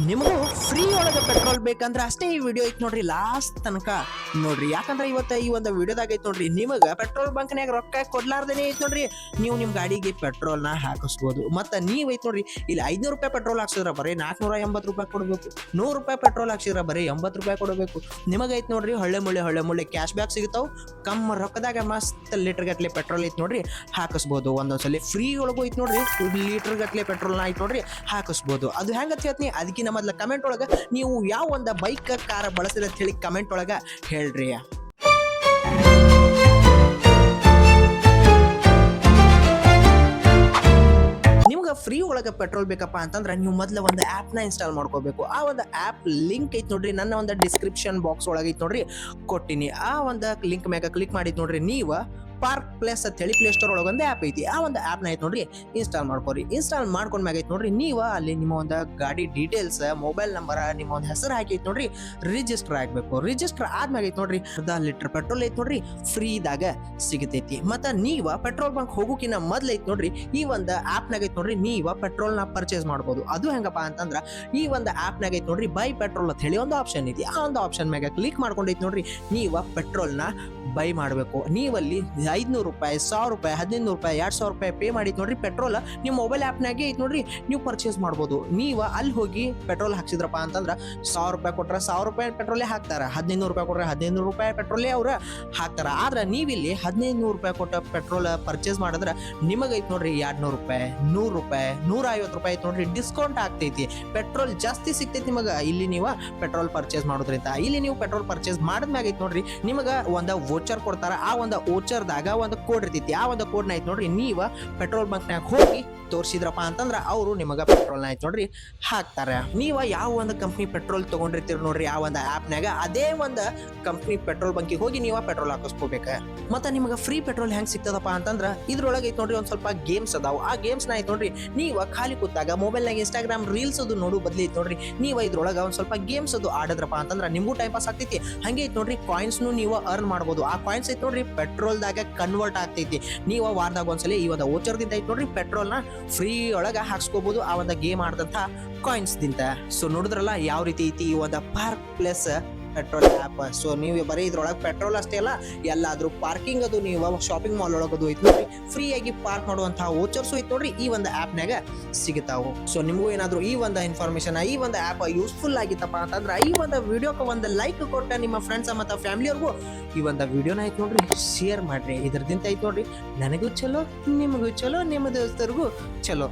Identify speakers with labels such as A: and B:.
A: ನಿಮಗೂ ಫ್ರೀ ಒಳಗೆ ಪೆಟ್ರೋಲ್ ಬೇಕಂದ್ರೆ ಅಷ್ಟೇ ಈ ವಿಡಿಯೋ ಐತ್ ನೋಡ್ರಿ ಲಾಸ್ಟ್ ತನಕ ನೋಡ್ರಿ. ಯಾಕಂದ್ರೆ ಇವತ್ತ ಈ ಒಂದು ವಿಡಿಯೋದಾಗ ಐತ್ ನೋಡ್ರಿ, ನಿಮಗ ಪೆಟ್ರೋಲ್ ಬಂಕ್ನ್ಯಾಗ ರೊಕ್ಕ ಕೊಡ್ಲಾರ್ದೇನೆ ಐತ್ ನೋಡ್ರಿ ನೀವು ನಿಮ್ ಗಾಡಿಗೆ ಪೆಟ್ರೋಲ್ ನ ಹಾಕಿಸ್ಬೋದು. ಮತ್ತ ನೀವ್ ಐತ್ ನೋಡ್ರಿ ಇಲ್ಲಿ 500 ರೂಪಾಯಿ ಪೆಟ್ರೋಲ್ ಹಾಕ್ಸಿದ್ರ ಬರೀ 480 ರೂಪಾಯಿ ಕೊಡಬೇಕು. 100 ರೂಪಾಯಿ ಪೆಟ್ರೋಲ್ ಹಾಕ್ಸಿದ್ರ ಬರೀ 80 ರೂಪಾಯಿ ಕೊಡಬೇಕು. ನಿಮಗೈತ್ ನೋಡ್ರಿ ಹೊಳ್ಳೆ ಮುಳ್ಳೆ ಕ್ಯಾಶ್ ಬ್ಯಾಕ್ ಸಿಗ್ತಾವ್. ಕಮ್ಮ ರೊಕ್ಕದಾಗ ಮಸ್ತ್ ಲೀಟರ್ ಗಟ್ಲೆ ಪೆಟ್ರೋಲ್ ಐತ್ ನೋಡ್ರಿ ಹಾಕಿಸ್ಬೋದು. ಒಂದೊಂದ್ಸಲಿ ಫ್ರೀ ಒಳಗೂ ಐತ್ ನೋಡ್ರಿ ಲೀಟರ್ ಗಟ್ಲೆ ಪೆಟ್ರೋಲ್ ನ ಐತ್ ನೋಡ್ರಿ ಹಾಕಿಸ್ಬೋದು. ಅದು ಹೆಂಗತ್ ಹೇಳ್ತೀನಿ ಅದಕ್ಕಿಂತ ಮೊದಲ ಕಮೆಂಟ್ ಒಳಗ ನೀವು ಯಾವ ಒಂದು ಬೈಕ್ ಕಾರ್ ಬಳಸಿರ ಅಂತ ಹೇಳಿ ಕಮೆಂಟ್ ಒಳಗ ಹೇಳ್ರಿ. ನಿಮ್ಗೆ ಫ್ರೀ ಒಳಗೆ ಪೆಟ್ರೋಲ್ ಬೇಕಪ್ಪ ಅಂತಂದ್ರೆ ನೀವು ಮೊದಲ ಒಂದು ಆ್ಯಪ್ ನ ಇನ್ಸ್ಟಾಲ್ ಮಾಡ್ಕೋಬೇಕು. ಆ ಒಂದು ಆ್ಯಪ್ ಲಿಂಕ್ ಐತ್ ನೋಡ್ರಿ ನನ್ನ ಒಂದು ಡಿಸ್ಕ್ರಿಪ್ಷನ್ ಬಾಕ್ಸ್ ಒಳಗೆ ಐತ್ ನೋಡ್ರಿ ಕೊಟ್ಟಿನಿ. ಆ ಒಂದು ಲಿಂಕ್ ಮ್ಯಾಗ ಕ್ಲಿಕ್ ಮಾಡಿದ್ ನೋಡ್ರಿ ನೀವು ಪಾರ್ಕ್ ಪ್ಲೇಸ್ ಅಂತ ಹೇಳಿ ಪ್ಲೇ ಸ್ಟೋರ್ ಒಳಗೆ ಒಂದು ಆ್ಯಪ್ ಐತಿ. ಆ ಒಂದು ಆ್ಯಪ್ ನ ಐತ್ ನೋಡ್ರಿ ಇನ್ಸ್ಟಾಲ್ ಮಾಡ್ಕೋರಿ. ಇನ್ಸ್ಟಾಲ್ ಮಾಡ್ಕೊಂಡ್ಮ್ಯಾಗ ಐತ್ ನೋಡ್ರಿ ನೀವು ಅಲ್ಲಿ ನಿಮ್ಮ ಒಂದು ಗಾಡಿ ಡೀಟೇಲ್ಸ್, ಮೊಬೈಲ್ ನಂಬರ್, ನಿಮ್ಮ ಒಂದು ಹೆಸರು ಹಾಕಿ ಐತ್ ನೋಡ್ರಿ ರಿಜಿಸ್ಟರ್ ಆಗ್ಬೇಕು. ರಿಜಿಸ್ಟರ್ ಆದ್ಮ್ಯಾಗ ಐತ್ ನೋಡ್ರಿ 10 ಲೀಟರ್ ಪೆಟ್ರೋಲ್ ಐತ್ ನೋಡ್ರಿ ಫ್ರೀದಾಗ ಸಿಗತೈತಿ. ಮತ್ತ ನೀವ ಪೆಟ್ರೋಲ್ ಬಂಕ್ ಹೋಗೋಕಿನ್ನ ಮೊದ್ಲು ಐತ್ ನೋಡ್ರಿ ಈ ಒಂದು ಆ್ಯಪ್ ನಾಗ ಐತ್ ನೋಡ್ರಿ ನೀವ ಪೆಟ್ರೋಲ್ ನ ಪರ್ಚೇಸ್ ಮಾಡ್ಬೋದು. ಅದು ಹೆಂಗಪ್ಪ ಅಂತಂದ್ರ ಈ ಒಂದು ಆ್ಯಪ್ ನಾಗ ಐತ್ ನೋಡ್ರಿ ಬೈ ಪೆಟ್ರೋಲ್ ಅಂತ ಹೇಳಿ ಒಂದು ಆಪ್ಷನ್ ಐತಿ. ಆ ಒಂದು ಆಪ್ಷನ್ ಮ್ಯಾಗ ಕ್ಲಿಕ್ ಮಾಡ್ಕೊಂಡೈತ್ ನೋಡ್ರಿ ನೀವ ಪೆಟ್ರೋಲ್ ನ ಬೈ ಮಾಡಬೇಕು. ನೀವಲ್ಲಿ 500 ರೂಪಾಯಿ, 1000 ರೂಪಾಯಿ, 1500 ರೂಪಾಯಿ, 2000 ರೂಪಾಯಿ ಪೇ ಮಾಡಿದ್ ನೋಡ್ರಿ ಪೆಟ್ರೋಲ್ ನಿಮ್ಮ ಮೊಬೈಲ್ ಆ್ಯಪ್ನಾಗೆ ಐತ್ ನೋಡ್ರಿ ನೀವು ಪರ್ಚೇಸ್ ಮಾಡ್ಬೋದು. ನೀವು ಅಲ್ಲಿ ಹೋಗಿ ಪೆಟ್ರೋಲ್ ಹಾಕ್ಸಿದ್ರಪ್ಪ ಅಂತಂದ್ರ 1000 ರೂಪಾಯಿ ಕೊಟ್ರೆ 1000 ರೂಪಾಯಿ ಪೆಟ್ರೋಲೇ ಹಾಕ್ತಾರ, 1500 ರೂಪಾಯಿ ಕೊಟ್ರೆ 1500 ರೂಪಾಯಿ ಪೆಟ್ರೋಲೇ ಅವ್ರ ಹಾಕ್ತಾರ. ಆದ್ರೆ ನೀವಿಲ್ಲಿ 1500 ರೂಪಾಯಿ ಕೊಟ್ಟ ಪೆಟ್ರೋಲ್ ಪರ್ಚೇಸ್ ಮಾಡಿದ್ರೆ ನಿಮಗೈತ್ ನೋಡ್ರಿ 200 ರೂಪಾಯಿ, 100 ರೂಪಾಯಿ, 150 ರೂಪಾಯಿ ಐತ್ ನೋಡ್ರಿ ಡಿಸ್ಕೌಂಟ್ ಆಗ್ತೈತಿ. ಪೆಟ್ರೋಲ್ ಜಾಸ್ತಿ ಸಿಗ್ತೈತಿ ನಿಮಗ ಇಲ್ಲಿ ನೀವು ಪೆಟ್ರೋಲ್ ಪರ್ಚೇಸ್ ಮಾಡೋದ್ರಿಂದ. ಇಲ್ಲಿ ನೀವು ಪೆಟ್ರೋಲ್ ಪರ್ಚೇಸ್ ಮಾಡಿದ್ಮ್ಯಾಗ ಐತ್ ನೋಡ್ರಿ ನಿಮಗ ಒಂದು ವೋಚರ್ ಕೊಡ್ತಾರ. ಆ ಒಂದು ವೋಚರ್ದಾಗ ಒಂದು ಕೋಡ್ ಇರ್ತೈತಿ. ಆ ಒಂದು ಕೋಡ್ ನ ಐತ್ ನೋಡ್ರಿ ನೀವು ಪೆಟ್ರೋಲ್ ಬಂಕ್ ನಾಗ ಹೋಗಿ ತೋರಿಸಿದ್ರಪ್ಪ ಅಂತಂದ್ರ ಅವರು ನಿಮಗ ಪೆಟ್ರೋಲ್ ನ ಐತ್ ನೋಡ್ರಿ ಹಾಕ್ತಾರ. ನೀವ ಯಾವ ಒಂದು ಕಂಪ್ನಿ ಪೆಟ್ರೋಲ್ ತಗೊಂಡಿರ್ತೀರಿ ನೋಡ್ರಿ ಆ ಒಂದು ಆ್ಯಪ್ ನಾಗ ಅದೇ ಒಂದು ಕಂಪ್ನಿ ಪೆಟ್ರೋಲ್ ಬಂಕಿಗೆ ಹೋಗಿ ನೀವು ಪೆಟ್ರೋಲ್ ಹಾಕಿಸ್ಕೋಬೇಕ. ಮತ್ತ ನಿಮಗ ಫ್ರೀ ಪೆಟ್ರೋಲ್ ಹೆಂಗ್ ಸಿಗ್ತದಪ್ಪ ಅಂತಂದ್ರ ಇದ್ರೊಳಗೆ ಐತ್ ನೋಡ್ರಿ ಒಂದ್ ಸ್ವಲ್ಪ ಗೇಮ್ಸ್ ಅದಾವ. ಆ ಗೇಮ್ಸ್ ನ ಐತ್ ನೋಡ್ರಿ ನೀವ ಖಾಲಿ ಕೂತಾಗ ಮೊಬೈಲ್ ನಾಗ ಇನ್ಸ್ಟಾಗ್ರಾಮ್ ರೀಲ್ಸ್ ಅದು ನೋಡು ಬದ್ಲಿ ಐತ್ ನೋಡ್ರಿ ನೀವ ಇದ್ರೊಳಗ ಒಂದ್ ಸ್ವಲ್ಪ ಗೇಮ್ಸ್ ಅದು ಆಡದ್ರಪ್ಪ ಅಂತಂದ್ರ ನಿಮ್ಗೂ ಟೈಮ್ ಪಾಸ್ ಆಗ್ತೈತಿ. ಹಂಗೆ ಐತ್ ನೋಡ್ರಿ ಕಾಯಿನ್ಸ್ ನೀವು ಅರ್ನ್ ಮಾಡ್ಬೋದು. ಆ ಕಾಯಿನ್ಸ್ ಐತ್ ನೋಡ್ರಿ ಪೆಟ್ರೋಲ್ ದಾಗ ಕನ್ವರ್ಟ್ ಆಗ್ತೈತಿ. ನೀವು ವಾರದಾಗ ಒಂದ್ಸಲಿ ಈ ಒಂದು ವೋಚರ್ದಿಂದ ಐತ್ ನೋಡ್ರಿ ಪೆಟ್ರೋಲ್ ನ ಫ್ರೀ ಒಳಗ ಹಾಕ್ಸ್ಕೋಬಹುದು ಆ ಒಂದು ಗೇಮ್ ಆಡದಂತ ಕಾಯಿನ್ಸ್ ದಿಂದ. ಸೊ ನೋಡಿದ್ರಲ್ಲ ಯಾವ ರೀತಿ ಐತಿ ಈ ಒಂದು park place petrol app. So ನೀವು ಬರೀ ಇದ್ರೊಳಗೆ ಪೆಟ್ರೋಲ್ ಅಷ್ಟೇ ಅಲ್ಲ ಎಲ್ಲಾದ್ರೂ ಪಾರ್ಕಿಂಗ್ ಅದು ನೀವು ಶಾಪಿಂಗ್ ಮಾಲ್ ಒಳಗದು ಐತ್ ನೋಡ್ರಿ ಫ್ರೀ ಆಗಿ ಪಾರ್ಕ್ ಮಾಡುವಂತಹ ವೋಚರ್ಸ್ ಐತ್ ನೋಡ್ರಿ ಈ ಒಂದು ಆ್ಯಪ್ ನಾಗ ಸಿಗುತ್ತಾವು. ಸೊ ನಿಮಗೂ ಏನಾದ್ರು ಈ ಒಂದು ಇನ್ಫಾರ್ಮೇಶನ್ ಈ ಒಂದು ಆ್ಯಪ್ ಯೂಸ್ಫುಲ್ ಆಗಿತ್ತಪ್ಪ ಅಂತಂದ್ರ ಈ ಒಂದು ವಿಡಿಯೋಕ್ಕೆ ಒಂದು ಲೈಕ್ ಕೊಟ್ಟ ನಿಮ್ಮ ಫ್ರೆಂಡ್ಸ್ ಮತ್ತು ಫ್ಯಾಮಿಲಿಯವ್ರಿಗೂ ಈ ಒಂದು ವಿಡಿಯೋನ ಐತ್ ನೋಡ್ರಿ ಶೇರ್ ಮಾಡ್ರಿ. ಇದ್ರದಿಂದ ಐತ್ ನೋಡ್ರಿ ನನಗೂ ಚಲೋ, ನಿಮಗೂ ಚಲೋ, ನಿಮ್ಮ ದೋಸ್ತರಿಗೂ ಚಲೋ.